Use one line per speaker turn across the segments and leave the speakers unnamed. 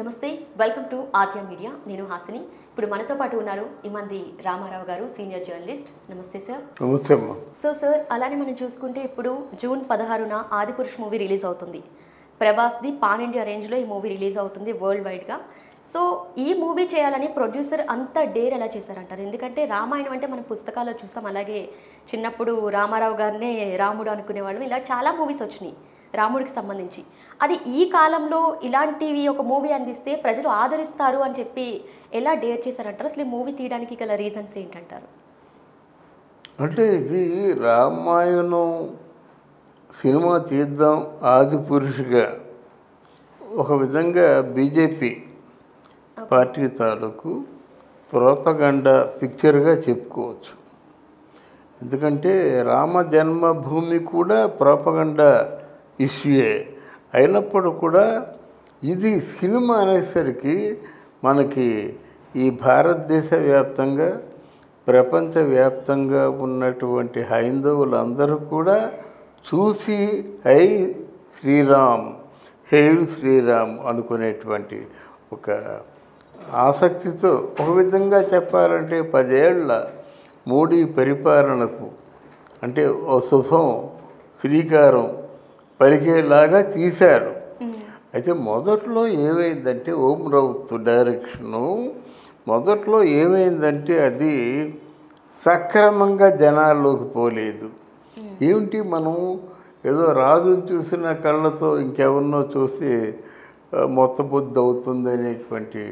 నమస్తే, welcome to Aadya media. నేను హాసిని. ఇప్పుడు మనతో పాటు ఉన్నారు ఇమంది రామారావు గారు, సీనియర్ జర్నలిస్ట్. నమస్తే సార్.
నమస్తే అమ్మా.
సార్ అలానే మనం చూసుకుంటే ఇప్పుడు జూన్ 16న ఆదిపురుష్ మూవీ రిలీజ్ అవుతుంది. ప్రభాస్ది పాన్ ఇండియా రేంజ్లో ఈ మూవీ రిలీజ్ అవుతుంది వరల్డ్ వైడ్గా. సో ఈ మూవీ చేయాలని ప్రొడ్యూసర్ అంత డేర్ ఎలా చేశారంటారు? ఎందుకంటే రామాయణం అంటే మనం పుస్తకాల్లో చూస్తాం, అలాగే చిన్నప్పుడు రామారావు గారినే రాముడు అనుకునేవాళ్ళం. ఇలా చాలా మూవీస్ వచ్చినాయి రాముడికి సంబంధించి. అది ఈ కాలంలో ఇలాంటివి ఒక మూవీ అందిస్తే ప్రజలు ఆదరిస్తారు అని చెప్పి ఎలా డేర్ చేశారంటారు? అసలు ఈ మూవీ తీయడానికి గల రీజన్స్ ఏంటంటారు?
అంటే ఇది రామాయణం సినిమా తీద్దాం ఆది పురుషుగా ఒక విధంగా బీజేపీ పార్టీ తాలూకు ప్రోపగండా పిక్చర్గా చెప్పుకోవచ్చు. ఎందుకంటే రామ జన్మభూమి కూడా ప్రోపగండా ఇష్యూయే అయినప్పుడు కూడా ఇది సినిమా అనేసరికి మనకి ఈ భారతదేశ వ్యాప్తంగా ప్రపంచవ్యాప్తంగా ఉన్నటువంటి హైందవులందరూ కూడా చూసి హై శ్రీరామ్, హెయిల్ శ్రీరామ్ అనుకునేటువంటి ఒక ఆసక్తితో, ఒక విధంగా చెప్పాలంటే 10 ఏళ్ల మోడీ పరిపాలనకు అంటే ఓ శుభం శ్రీకారం పలికేలాగా తీశారు. అయితే మొదట్లో ఏమైందంటే ఓం రౌత్ డైరెక్షను మొదట్లో ఏమైందంటే అది సక్రమంగా జనాల్లోకి పోలేదు. ఏమిటి, మనం ఏదో రాజుని చూసిన కళ్ళతో ఇంకెవరినో చూసి మొత్తబుద్ధి అవుతుంది అనేటువంటి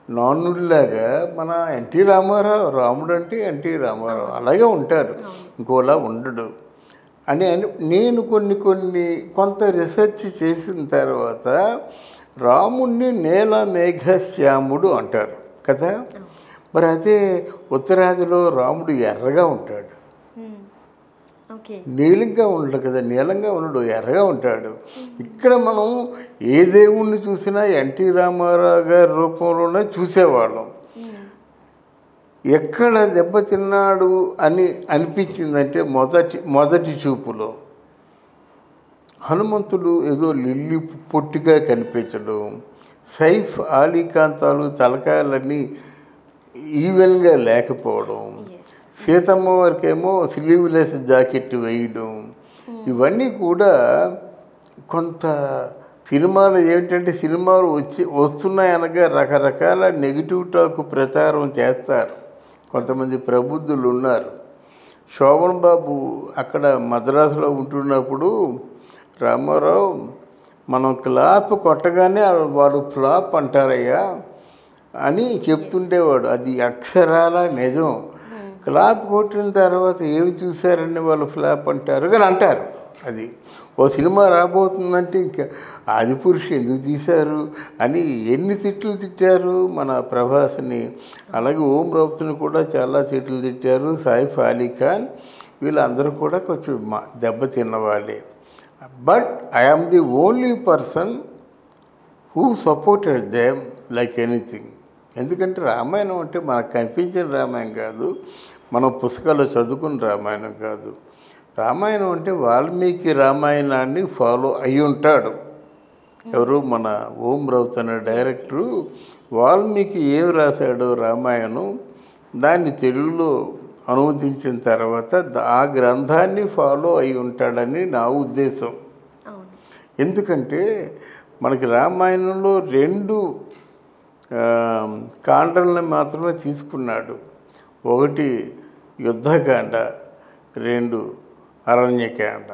నానుడిలాగా మన ఎన్టీ రామారావు, రాముడు అంటే ఎన్టీ రామారావు అలాగే ఉంటారు, ఇంకోలా ఉండడు అని నేను కొంత రీసెర్చ్ చేసిన తర్వాత రాముణ్ణి నేల మేఘశ్యాముడు అంటారు కదా. మరి అదే ఉత్తరాదిలో రాముడు ఎర్రగా ఉంటాడు, నీలంగా ఉండడు కదా, నీలంగా ఉండడు, ఎర్రగా ఉంటాడు. ఇక్కడ మనం ఏ దేవుణ్ణి చూసినా ఎన్టీ రామారావు గారి రూపంలోనే చూసేవాళ్ళం. ఎక్కడ దెబ్బతిన్నాడు అని అనిపించిందంటే మొదటి చూపులో హనుమంతుడు ఏదో లిల్లి పొట్టిగా కనిపించడం, సైఫ్ అలీ ఖాన్ తలకాయలన్నీ ఈవెన్గా లేకపోవడం, సీతమ్మ వారికేమో స్లీవ్లెస్ జాకెట్ వేయడం, ఇవన్నీ కూడా కొంత సినిమాలు ఏమిటంటే సినిమాలు వస్తున్నాయనగా రకరకాల నెగిటివ్ టాక్ ప్రచారం చేస్తారు. కొంతమంది ప్రబుద్ధులు ఉన్నారు. శోభన్ బాబు అక్కడ మద్రాసులో ఉంటున్నప్పుడు రామారావు మనం క్లాప్ కొట్టగానే వాడు ఫ్లాప్ అంటారయ్యా అని చెప్తుండేవాడు. అది అక్షరాల నిజం. క్లాప్ కొట్టిన తర్వాత ఏమి చూశారని వాళ్ళు ఫ్లాప్ అంటారు కానీ అంటారు. అది ఓ సినిమా రాబోతుందంటే ఇంకా ఆదిపురుషు ఎందుకు తీశారు అని ఎన్ని తిట్లు తిట్టారు మన ప్రభాస్ని. అలాగే ఓం రౌత్ని కూడా చాలా తిట్లు తిట్టారు, సైఫ్ అలీ ఖాన్, వీళ్ళందరూ కూడా కొంచెం దెబ్బతిన్నవాళ్ళే. But I am the only person who supported them like anything. ఎందుకంటే రామాయణం అంటే మనకు కనిపించిన రామాయణం కాదు, మనం పుస్తకాల్లో చదువుకున్న రామాయణం కాదు. రామాయణం అంటే వాల్మీకి రామాయణాన్ని ఫాలో అయి ఉంటాడు. ఎవరు, మన ఓం రౌత్ అనే డైరెక్టరు వాల్మీకి ఏమి రాశాడో రామాయణం దాన్ని తెలుగులో అనువదించిన తర్వాత ఆ గ్రంథాన్ని ఫాలో అయి ఉంటాడని నా ఉద్దేశం. ఎందుకంటే మనకి రామాయణంలో 2 కాండల్ని మాత్రమే తీసుకున్నాడు. ఒకటి యుద్ధకాండ, 2 అరణ్యకాండ.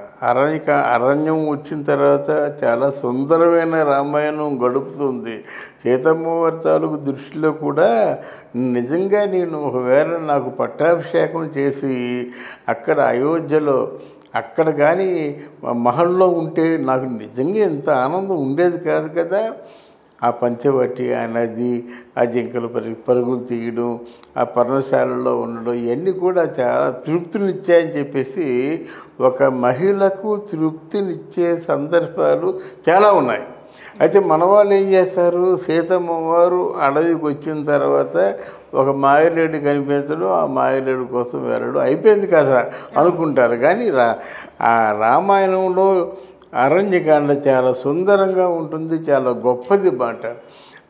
అరణ్యం వచ్చిన తర్వాత చాలా సుందరమైన రామాయణం గడుపుతుంది. సీతమ్మ వారి తాలూకు దృష్టిలో కూడా నిజంగా నేను ఒకవేళ నాకు పట్టాభిషేకం చేసి అక్కడ అయోధ్యలో అక్కడ కానీ మహల్లో ఉంటే నాకు నిజంగా ఎంత ఆనందం ఉండేది కాదు కదా. ఆ పంచవటి, ఆ నది, ఆ జింకలు పరుగులు తీయడం, ఆ పర్ణశాలలో ఉండడం, ఇవన్నీ కూడా చాలా తృప్తినిచ్చాయని చెప్పేసి ఒక మహిళకు తృప్తినిచ్చే సందర్భాలు చాలా ఉన్నాయి. అయితే మన వాళ్ళు ఏం చేస్తారు, సీతమ్మ వారు అడవికి వచ్చిన తర్వాత ఒక మాయలేడు కనిపించడం, ఆ మాయలేడు కోసం వెళ్ళడం అయిపోయింది కదా అనుకుంటారు. కానీ ఆ రామాయణంలో అరణ్యకాండ చాలా సుందరంగా ఉంటుంది, చాలా గొప్పది మాట.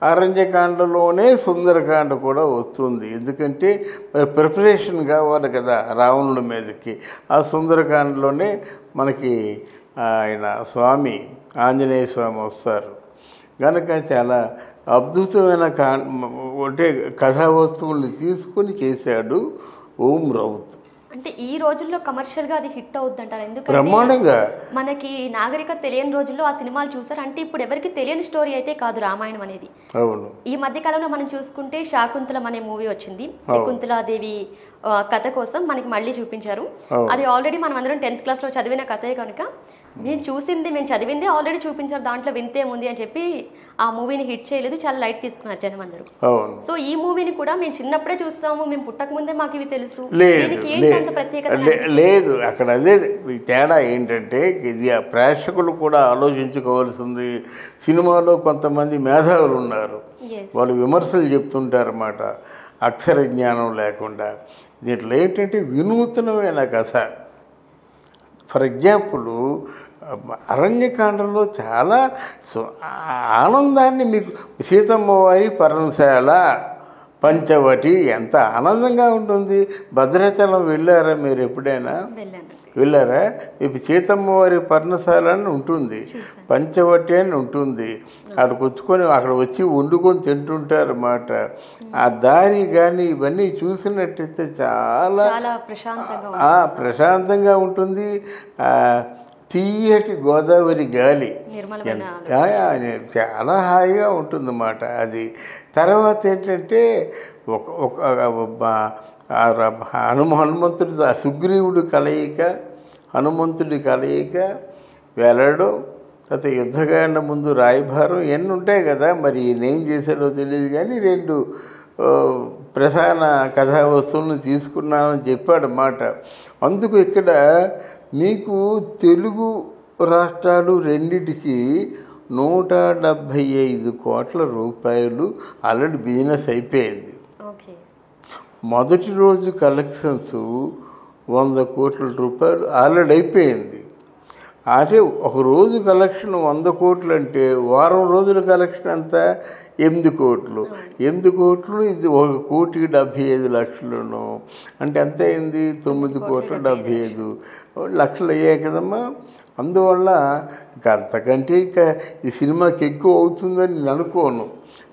అరణ్యకాండలోనే సుందరకాండ కూడా వస్తుంది. ఎందుకంటే మరి ప్రిపరేషన్ కావాలి కదా రావణుడి మీదకి. ఆ సుందరకాండలోనే మనకి ఆయన స్వామి ఆంజనేయ స్వామి వస్తారు కనుక చాలా అద్భుతమైన అంటే కథా వస్తువుల్ని తీసుకొని చేశాడు ఓం రౌత్.
అంటే ఈ రోజుల్లో కమర్షియల్ గా అది హిట్ అవుద్ది అంటారు. ఎందుకంటే
బ్రహ్మాండంగా
మనకి నాగరికత తెలియని రోజుల్లో ఆ సినిమాలు చూసారు. అంటే ఇప్పుడు ఎవరికి తెలియని స్టోరీ అయితే కాదు రామాయణం అనేది.
అవును.
ఈ మధ్య కాలంలో మనం చూసుకుంటే శాకుంతలం అనే మూవీ వచ్చింది. శకుంతలాదేవి కథ కోసం మనకి మళ్ళీ చూపించారు. అది ఆల్రెడీ మనం అందరం 10th క్లాస్ లో చదివిన కథే కనుక నేను చూసింది మేము చదివింది ఆల్రెడీ చూపించారు, దాంట్లో వింతేముంది అని చెప్పి ఆ మూవీని హిట్ చేయలేదు, చాలా లైట్ తీసుకున్నారు జనం అందరూ. సో ఈ మూవీని కూడా మేము చిన్నప్పుడే చూస్తాము, మేము పుట్టక ముందే మాకు ఇవి తెలుసు.
లేదు అక్కడ అదే తేడా ఏంటంటే ఇది ప్రేక్షకులు కూడా ఆలోచించుకోవాల్సింది. సినిమాలో కొంతమంది మేధావులు ఉన్నారు, వాళ్ళు విమర్శలు చెప్తుంటారన్నమాట అక్షర జ్ఞానం లేకుండా. దీంట్లో ఏంటంటే వినూత్నమైన కథ. ఫర్ ఎగ్జాంపుల్ అరణ్యకాండంలో చాలా ఆనందాన్ని మీకు సీతమ్మ వారి పర్ణశాల పంచవటి ఎంత ఆనందంగా ఉంటుంది. భద్రాచలం వెళ్ళారా మీరు ఎప్పుడైనా? వెళ్ళారా? ఇప్పుడు సీతమ్మ వారి పర్ణశాల అని ఉంటుంది, పంచవటి అని ఉంటుంది. అక్కడికి వచ్చుకొని అక్కడ వచ్చి వండుకొని తింటుంటారు అన్నమాట. ఆ దారి కానీ ఇవన్నీ చూసినట్టయితే చాలా ప్రశాంతంగా ఉంటుంది. తీయటి గోదావరి గాలి చాలా హాయిగా ఉంటుందన్నమాట అది. తర్వాత ఏంటంటే హనుమంతుడి హనుమంతుడి కలయిక వెళ్ళడం, తర్వాత యుద్ధకాండ ముందు రాయభారం ఎన్ని ఉంటాయి కదా. మరి ఈయనేం చేశాడో తెలియదు కానీ 2 ప్రధాన కథా వస్తువులను తీసుకున్నానని చెప్పాడన్నమాట. అందుకు ఇక్కడ మీకు తెలుగు రాష్ట్రాలు రెండిటికి 175 కోట్ల రూపాయలు ఆల్రెడీ బిజినెస్ అయిపోయింది. మొదటి రోజు కలెక్షన్స్ 100 కోట్ల రూపాయలు ఆల్రెడీ అయిపోయింది. అంటే ఒక రోజు కలెక్షన్ 100 కోట్లు అంటే వారం రోజుల కలెక్షన్ అంతా 8 కోట్లు. 8 కోట్లు ఇది 1,75,00,000 అంటే ఎంత అయింది? 9,75,00,000 అయ్యాయి కదమ్మా. అందువల్ల అంతకంటే ఇక ఈ సినిమాకి ఎక్కువ అవుతుందని నేను అనుకోను.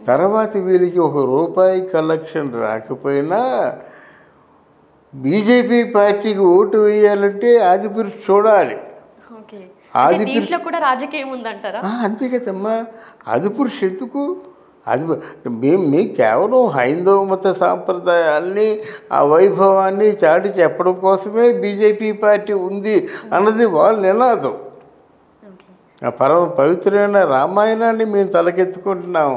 తర్వాత వీరికి ₹1 కలెక్షన్ రాకపోయినా బీజేపీ పార్టీకి ఓటు వేయాలంటే ఆదిపురుష్ చూడాలి. అంతే కదమ్మా. ఆదిపురుష్ ఎందుకు? అది మేము కేవలం హైందవ మత సాంప్రదాయాల్ని ఆ వైభవాన్ని చాటి చెప్పడం కోసమే బీజేపీ పార్టీ ఉంది అన్నది వాళ్ళ నినాదం. పరమ పవిత్రమైన రామాయణాన్ని మేము తలకెత్తుకుంటున్నాం,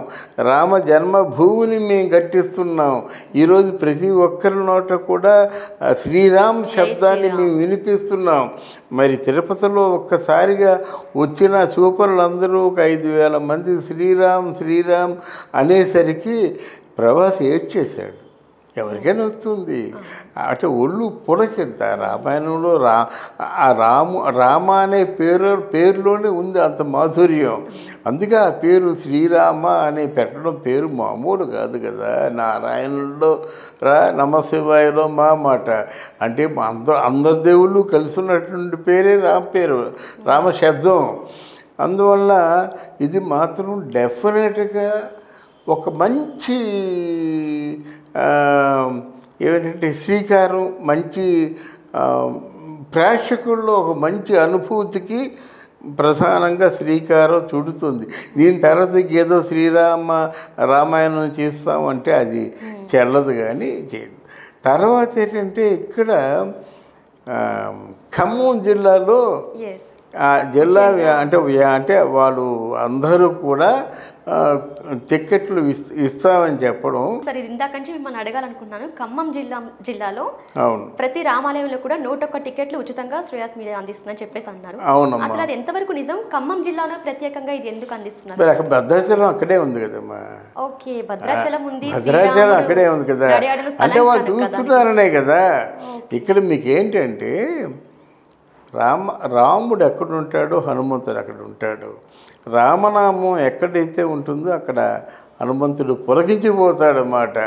రామ జన్మభూమిని మేము కట్టిస్తున్నాం. ఈరోజు ప్రతి ఒక్కరి నోట కూడా శ్రీరామ్ శబ్దాన్ని మేము వినిపిస్తున్నాం. మరి తిరుపతిలో ఒక్కసారిగా వచ్చిన చూపరులందరూ 5,000 మంది శ్రీరామ్ శ్రీరామ్ అనేసరికి ప్రభాస్ ఏడ్చేశాడు. ఎవరికైనా వస్తుంది అంటే ఒళ్ళు పులకింత. రామాయణంలో రామ అనే పేరులోనే ఉంది అంత మాధుర్యం. అందుకే ఆ పేరు శ్రీరామ అనే పెట్టడం పేరు మామూలు కాదు కదా. నారాయణుల్లో నమశివాయలో మా మాట అంటే అందరి దేవుళ్ళు కలిసి ఉన్నటువంటి పేరే పేరు రామ శబ్దం. అందువల్ల ఇది మాత్రం డెఫినెట్గా ఒక మంచి ఏమిటంటే శ్రీకారం, మంచి ప్రేక్షకుల్లో ఒక మంచి అనుభూతికి ప్రధానంగా శ్రీకారం చుడుతుంది. దీని తర్వాత ఏదో రామాయణం చేస్తామంటే అది చెల్లదు కానీ చేయదు. తర్వాత ఏంటంటే ఇక్కడ ఖమ్మం జిల్లాలో జిల్లా అంటే వాళ్ళు అందరూ కూడా టికెట్లు ఇస్తామని చెప్పడం.
సరే, ఇందాక నుంచి మిమ్మల్ని అడగాలనుకుంటున్నాను. ఖమ్మం జిల్లాలో అవును ప్రతి రామాలయంలో కూడా 101 టికెట్లు ఉచితంగా శ్రేయాస్ మీడియా అందిస్తుందని చెప్పేసి అన్నారు.
అవునమ్మా.
అసలు అది ఎంతవరకు నిజం? ఖమ్మం జిల్లాలో ప్రత్యేకంగా ఇది ఎందుకు అందిస్తున్నారు?
భద్రాచలం అక్కడే ఉంది కదమ్మా.
ఓకే, భద్రాచలం ఉంది,
భద్రాచలం అక్కడే ఉంది కదా. అంటే వాళ్ళు చూస్తున్నారనే కదా. ఇక్కడ మీకు ఏంటంటే రాముడు ఎక్కడుంటాడో హనుమంతుడు అక్కడ ఉంటాడు. రామనామం ఎక్కడైతే ఉంటుందో అక్కడ హనుమంతుడు పులకించిపోతాడన్నమాట.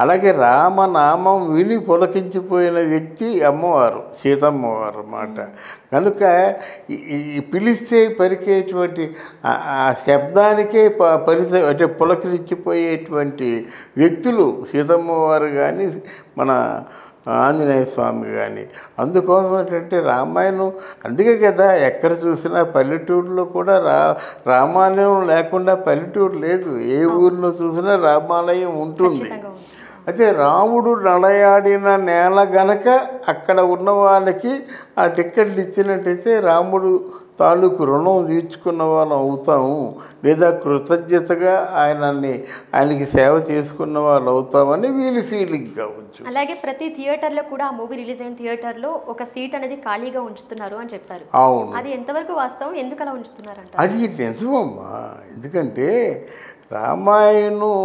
అలాగే రామనామం విని పులకించిపోయిన వ్యక్తి అమ్మవారు, సీతమ్మవారు అన్నమాట. కనుక ఈ పిలిస్తే పలికేటువంటి ఆ శబ్దానికే అంటే పులకరించిపోయేటువంటి వ్యక్తులు సీతమ్మవారు కానీ మన ఆంజనేయ స్వామి కానీ. అందుకోసం ఏంటంటే రామాయణం, అందుకే కదా ఎక్కడ చూసినా పల్లెటూరులో కూడా రామాలయం లేకుండా పల్లెటూరు లేదు. ఏ ఊరిలో చూసినా రామాలయం ఉంటుంది. అయితే రాముడు నడయాడిన నేల గనక అక్కడ ఉన్న వాళ్ళకి ఆ టిక్కెట్లు ఇచ్చినట్టయితే రాముడు తాలూకు రుణం తీర్చుకున్న వాళ్ళం అవుతాము, లేదా కృతజ్ఞతగా ఆయనకి సేవ చేసుకున్న వాళ్ళు అవుతామని వీళ్ళ ఫీలింగ్ కావచ్చు.
అలాగే ప్రతి థియేటర్లో కూడా ఆ మూవీ రిలీజ్ అయిన థియేటర్లో ఒక సీట్ అనేది ఖాళీగా ఉంచుతున్నారు అని చెప్పారు.
అవును,
అది ఎంతవరకు వాస్తవం, ఎందుకు అలా ఉంచుతున్నారంట?
అది నిజమమ్మా. ఎందుకంటే రామాయణంలో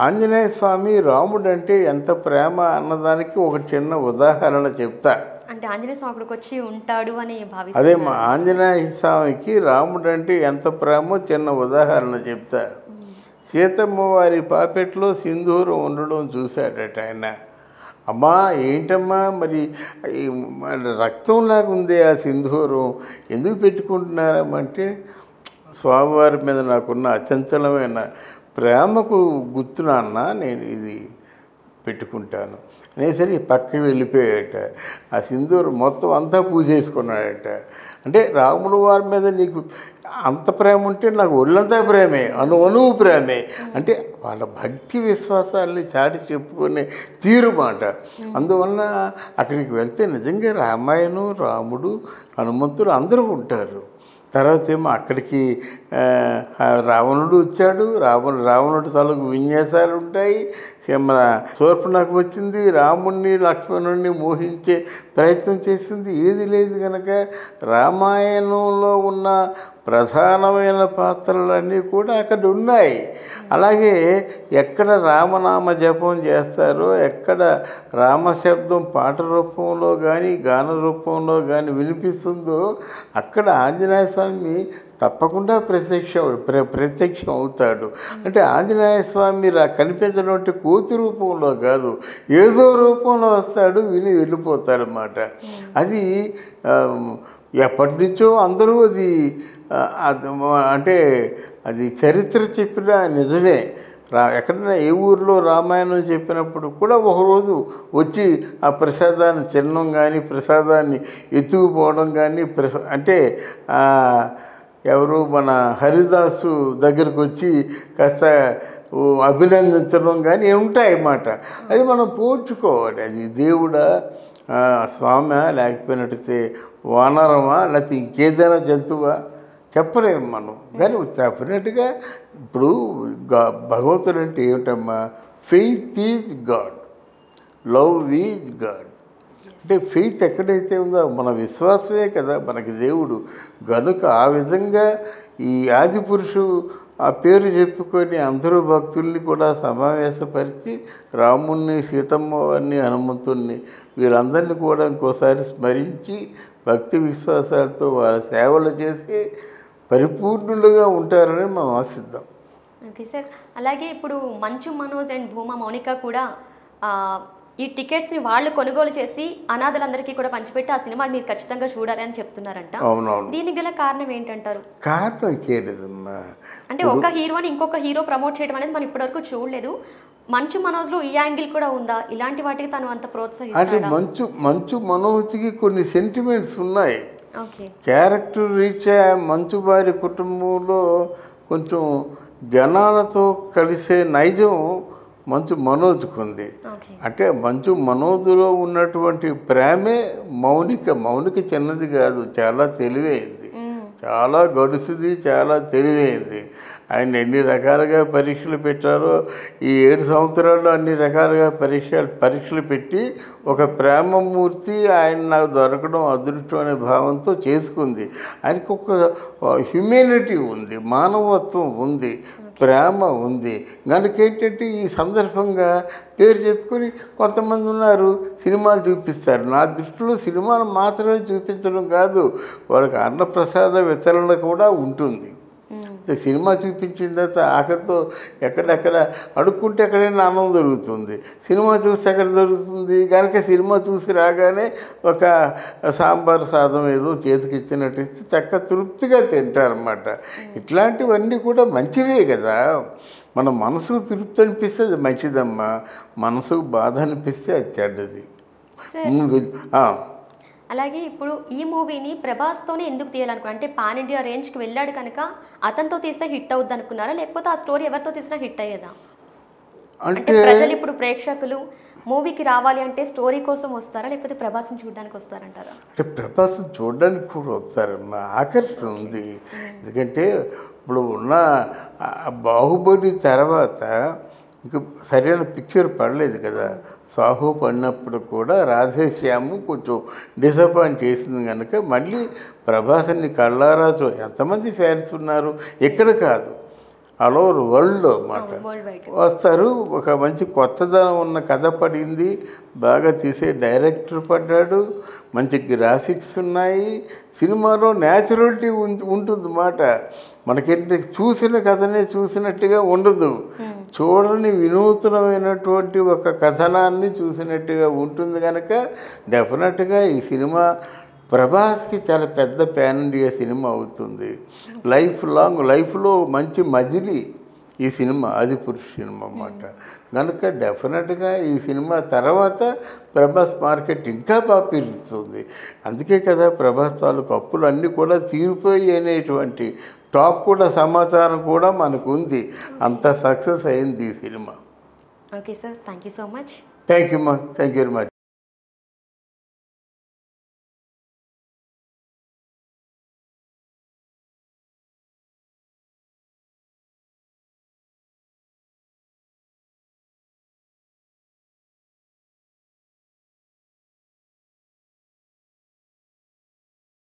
ఆంజనేయ స్వామి రాముడు అంటే ఎంత ప్రేమ అన్నదానికి ఒక చిన్న ఉదాహరణ చెప్తా.
అంటే ఆంజనేయ స్వామి అక్కడికి వచ్చి ఉంటాడు అని భావిస్తారు.
అదే మా ఆంజనేయ స్వామికి రాముడు అంటే ఎంత ప్రేమో చిన్న ఉదాహరణ చెప్తా. సీతమ్మ వారి పాపెట్లో సింధూరం ఉండడం చూశాడట ఆయన. అమ్మా ఏంటమ్మా మరి రక్తంలాగా ఉంది ఆ సింధూరం, ఎందుకు పెట్టుకుంటున్నారమ్మంటే స్వామివారి మీద నాకున్న అచంచలమైన ప్రేమకు గుర్తు నాన్న, నేను ఇది పెట్టుకుంటాను అనేసరి పక్కకి వెళ్ళిపోయాడట. ఆ సింధూరం మొత్తం అంతా పూజేసుకున్నాడట. అంటే రాముడు వారి మీద నీకు అంత ప్రేమ ఉంటే నాకు ఒళ్ళంతా ప్రేమే, అణువు ప్రేమే. అంటే వాళ్ళ భక్తి విశ్వాసాలని చాటి చెప్పుకునే తీరు మాట. అందువల్ల అక్కడికి వెళ్తే నిజంగా రామాయణం, రాముడు, హనుమంతుడు అందరూ ఉంటారు. తర్వాత ఏమో అక్కడికి రావణుడు వచ్చాడు, రావణుడి తాలూకు విన్యాసాలు ఉంటాయి. మన శూర్పణఖ వచ్చింది, రాముణ్ణి లక్ష్మణుణ్ణి మోహించే ప్రయత్నం చేసింది. ఏది లేదు కనుక రామాయణంలో ఉన్న ప్రధానమైన పాత్రలన్నీ కూడా అక్కడ ఉన్నాయి. అలాగే ఎక్కడ రామనామ జపం చేస్తారో, ఎక్కడ రామశబ్దం పాట రూపంలో కానీ గాన రూపంలో కానీ వినిపిస్తుందో అక్కడ ఆంజనేయ స్వామి తప్పకుండా ప్రత్యక్షం అవుతాడు. అంటే ఆంజనేయ స్వామి కనిపించడం కోతి రూపంలో కాదు, ఏదో రూపంలో వస్తాడు, విని వెళ్ళిపోతాడు అన్నమాట. అది ఎప్పటి నుంచో అందరూ అది అంటే అది చరిత్ర చెప్పిన నిజమే. ఎక్కడైనా ఏ ఊరిలో రామాయణం చెప్పినప్పుడు కూడా ఒకరోజు వచ్చి ఆ ప్రసాదాన్ని తినడం కానీ, ప్రసాదాన్ని ఎత్తుకుపోవడం కానీ, అంటే ఎవరు మన హరిదాసు దగ్గరకు వచ్చి కాస్త అభినందించడం కానీ ఉంటాయి అన్నమాట. అది మనం పోల్చుకోవాలి. అది దేవుడా, స్వామి, లేకపోయినట్టయితే వానరమా, లేకపోతే ఇంకేదైనా జంతువా చెప్పలేము మనం. కానీ డెఫినెట్గా ఇప్పుడు భగవంతుడు అంటే ఏమిటమ్మా? Faith is God, love is God. అంటే ఫెయిత్ ఎక్కడైతే ఉందో మన విశ్వాసమే కదా మనకి దేవుడు. గనుక ఆ విధంగా ఈ ఆది పురుషుడు ఆ పేరు చెప్పుకొని అందరూ భక్తుల్ని కూడా సమావేశపరిచి రాముణ్ణి, సీతమ్మ వారిని, హనుమంతుణ్ణి వీరందరినీ కూడా ఇంకోసారి స్మరించి భక్తి విశ్వాసాలతో వాళ్ళ సేవలు చేసి పరిపూర్ణులుగా ఉంటారని మనం ఆశిద్దాం.
Okay sir. అలాగే ఇప్పుడు మంచు మనోజ్ అండ్ భూమా మౌనిక కూడా ఈ టికెట్స్ని వాళ్ళు కొనుగోలు చేసి అనాథలందరికీ కూడా పంచిపెట్టి ఆ సినిమా మీరు ఖచ్చితంగా చూడాలి అని చెప్తున్నారంట.
అవునవును.
దీనికి గల కారణం ఏంటంటారు?
కారణం కేలేదమ్మా.
అంటే ఒక హీరోని ఇంకొక హీరో ప్రమోట్ చేయడం అనేది మనం ఇప్పటివరకు చూడలేదు. మంచు మనోజ్లో ఈ యాంగిల్ కూడా ఉందా? ఇలాంటి వాటికి తను అంత ప్రోత్సహిస్తాడా?
అంటే మంచు మనోజ్కి కొన్ని సెంటిమెంట్స్ ఉన్నాయి.
ఓకే.
క్యారెక్టర్ రీత్యా మంచు వారి కుటుంబంలో కొంచెం జనాలతో కలిసే నైజం మంచు మనోజ్కు ఉంది. అంటే మంచు మనోజ్లో ఉన్నటువంటి ప్రేమే మౌనిక చిన్నది కాదు, చాలా తెలివైంది, చాలా గడుసుది, చాలా తెలివైంది. ఆయన ఎన్ని రకాలుగా పరీక్షలు పెట్టారో ఈ 7 సంవత్సరాల్లో అన్ని రకాలుగా పరీక్షలు పెట్టి ఒక ప్రేమమూర్తి ఆయన నాకు దొరకడం అదృష్టం అనే భావంతో చేసుకుంది. ఆయనకు ఒక హ్యూమానిటీ ఉంది, మానవత్వం ఉంది, ప్రేమ ఉంది. కనుక ఏంటంటే ఈ సందర్భంగా పేరు చెప్పుకొని కొంతమంది ఉన్నారు సినిమాలు చూపిస్తారు. నా దృష్టిలో సినిమాలు మాత్రమే చూపించడం కాదు, వాళ్ళకి అన్నప్రసాద వితరణ కూడా ఉంటుంది. సినిమా చూపించిన తర్వాత ఆఖరితో ఎక్కడెక్కడ అడుక్కుంటే ఎక్కడైనా ఆనందం దొరుకుతుంది, సినిమా చూస్తే ఎక్కడ దొరుకుతుంది కనుక సినిమా చూసి రాగానే ఒక సాంబార్ సాదం ఏదో చేతికి ఇచ్చినట్టు ఇస్తే చక్కగా తృప్తిగా తింటారన్నమాట. ఇట్లాంటివన్నీ కూడా మంచివే కదా. మన మనసుకు తృప్తి అనిపిస్తే అది మంచిదమ్మా, మనసుకు బాధ అనిపిస్తే అది చెడ్డది.
అలాగే ఇప్పుడు ఈ మూవీని ప్రభాస్తోనే ఎందుకు తీయాలనుకున్నారు? అంటే పాన్ ఇండియా రేంజ్కి వెళ్ళాడు కనుక అతనితో తీస్తే హిట్ అవుద్ది అనుకున్నారా, లేకపోతే ఆ స్టోరీ ఎవరితో తీసినా హిట్ అయ్యేదా? అంటే ప్రజలు ఇప్పుడు ప్రేక్షకులు మూవీకి రావాలి అంటే స్టోరీ కోసం వస్తారా, లేకపోతే ప్రభాస్ని చూడడానికి వస్తారంటారా?
అంటే ప్రభాస్ని చూడడానికి కూడా వస్తారమ్మా, ఆకర్షణ ఉంది. ఎందుకంటే ఇప్పుడు ఉన్న బాహుబలి తర్వాత ఇంకా సరైన పిక్చర్ పడలేదు కదా. సాహు పడినప్పుడు కూడా రాధేశ్యాము కొంచెం డిసప్పాయింట్ చేసింది కనుక మళ్ళీ ప్రభాస్ని కళ్ళారా ఎంతమంది ఫ్యాన్స్ ఉన్నారు, ఎక్కడ కాదు ఆల్ ఓవర్ వరల్డ్లో అన్నమాట వస్తారు. ఒక మంచి కొత్తదనం ఉన్న కథ పడింది, బాగా తీసే డైరెక్టర్ పడ్డాడు, మంచి గ్రాఫిక్స్ ఉన్నాయి, సినిమాలో న్యాచురాలిటీ ఉంటుంది మాట. మనకేంటి చూసిన కథనే చూసినట్టుగా ఉండదు, చూడని వినూత్నమైనటువంటి ఒక కథనాన్ని చూసినట్టుగా ఉంటుంది కనుక డెఫినెట్గా ఈ సినిమా ప్రభాస్కి చాలా పెద్ద ప్యాన్ ఇండియా సినిమా అవుతుంది. లైఫ్ లాంగ్ లైఫ్లో మంచి మజిలీ ఈ సినిమా ఆదిపురుష్ సినిమా అన్నమాట. కనుక డెఫినెట్గా ఈ సినిమా తర్వాత ప్రభాస్ మార్కెట్ ఇంకా బాగా పెరుగుతుంది. అందుకే కదా ప్రభాస్ తాలూకు అప్పులు అన్నీ కూడా తీరిపోయి అనేటువంటి టాక్ కూడా సమాచారం కూడా మనకు ఉంది. అంత సక్సెస్ అయింది ఈ cinema.
Okay sir, thank you so much.
Thank you very much.